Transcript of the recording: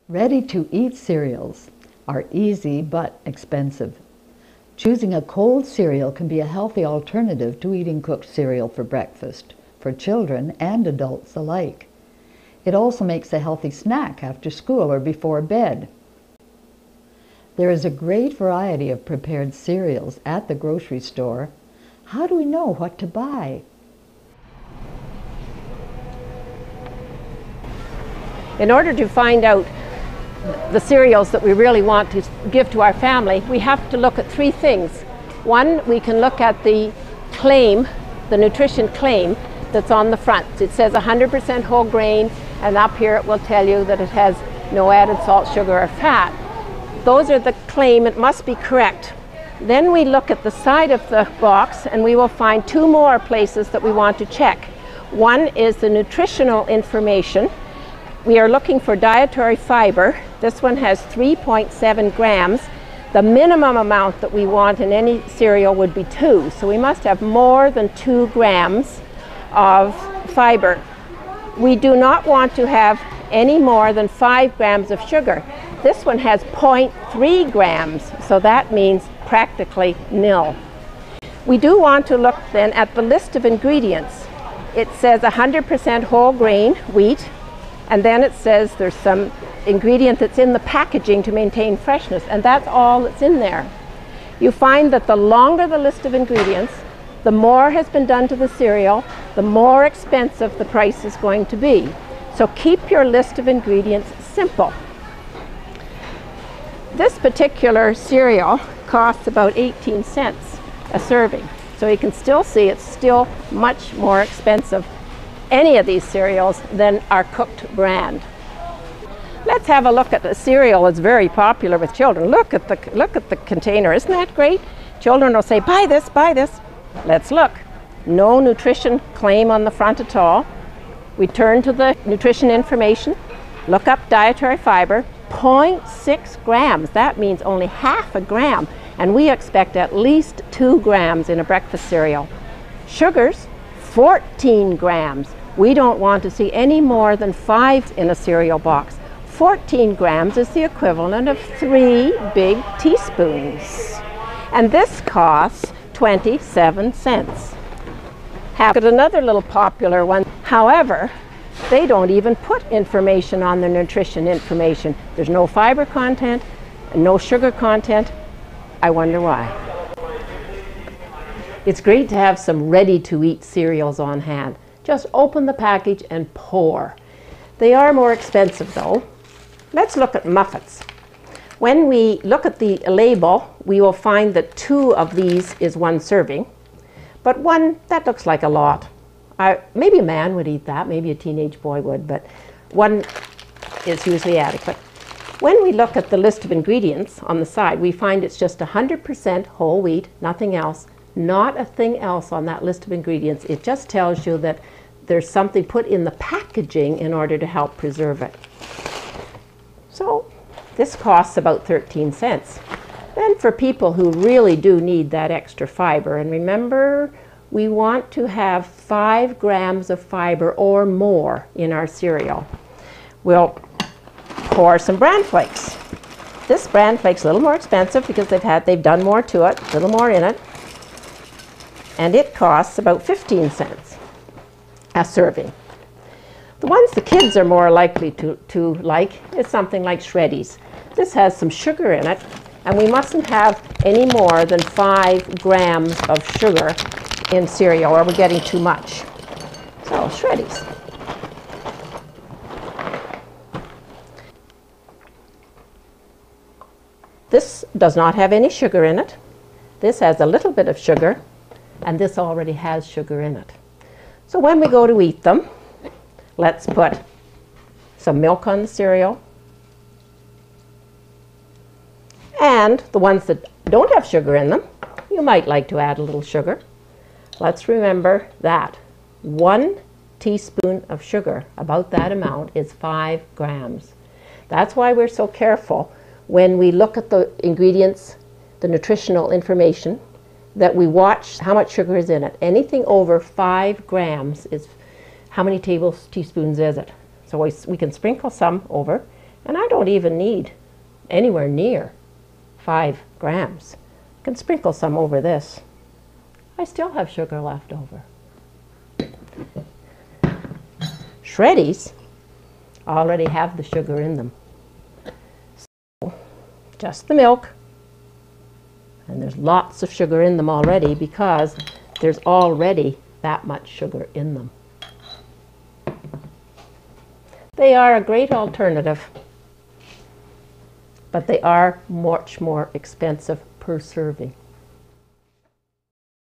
Ready-to-eat cereals are easy but expensive. Choosing a cold cereal can be a healthy alternative to eating cooked cereal for breakfast, for children and adults alike. It also makes a healthy snack after school or before bed. There is a great variety of prepared cereals at the grocery store. How do we know what to buy? In order to find out the cereals that we really want to give to our family, we have to look at three things. One, we can look at the claim, the nutrition claim that's on the front. It says 100% whole grain, and up here it will tell you that it has no added salt, sugar, or fat. Those are the claim. It must be correct. Then we look at the side of the box and we will find two more places that we want to check. One is the nutritional information. We are looking for dietary fiber. This one has 3.7 grams. The minimum amount that we want in any cereal would be 2. So we must have more than 2 grams of fiber. We do not want to have any more than 5 grams of sugar. This one has 0.3 grams, so that means practically nil. We do want to look then at the list of ingredients. It says 100% whole grain wheat, and then it says there's some ingredient that's in the packaging to maintain freshness, and that's all that's in there. You find that the longer the list of ingredients, the more has been done to the cereal, the more expensive the price is going to be. So keep your list of ingredients simple. This particular cereal costs about 18 cents a serving. So you can still see it's still much more expensive, any of these cereals, than our cooked brand. Let's have a look at the cereal that's very popular with children. Look at the container. Isn't that great? Children will say, buy this, buy this. Let's look. No nutrition claim on the front at all. We turn to the nutrition information, look up dietary fiber, 0.6 grams. That means only half a gram. And we expect at least 2 grams in a breakfast cereal. Sugars, 14 grams. We don't want to see any more than 5 in a cereal box. 14 grams is the equivalent of 3 big teaspoons. And this costs 27 cents. Have another little popular one. However, they don't even put information on their nutrition information. There's no fiber content, no sugar content. I wonder why. It's great to have some ready-to-eat cereals on hand. Just open the package and pour. They are more expensive though. Let's look at muffins. When we look at the label, we will find that 2 of these is 1 serving, but 1, that looks like a lot. Maybe a man would eat that, maybe a teenage boy would, but 1 is usually adequate. When we look at the list of ingredients on the side, we find it's just 100% whole wheat, nothing else, not a thing else on that list of ingredients. It just tells you that there's something put in the packaging in order to help preserve it. So this costs about 13 cents. Then for people who really do need that extra fiber, and remember, we want to have 5 grams of fiber or more in our cereal. We'll pour some bran flakes. This bran flake's a little more expensive because they've done more to it, a little more in it. And it costs about 15 cents a serving. The ones the kids are more likely to like is something like Shreddies. This has some sugar in it, and we mustn't have any more than 5 grams of sugar in cereal, or we're getting too much. So, Shreddies. This does not have any sugar in it. This has a little bit of sugar, and this already has sugar in it. So when we go to eat them, let's put some milk on the cereal. And the ones that don't have sugar in them, you might like to add a little sugar. Let's remember that 1 teaspoon of sugar, about that amount, is 5 grams. That's why we're so careful when we look at the ingredients, the nutritional information, that we watch how much sugar is in it. Anything over 5 grams is, how many teaspoons is it? So we can sprinkle some over, And I don't even need anywhere near 5 grams. I can sprinkle some over this. I still have sugar left over. Shreddies already have the sugar in them. So, just the milk. And there's lots of sugar in them already because there's already that much sugar in them. They are a great alternative, but they are much more expensive per serving.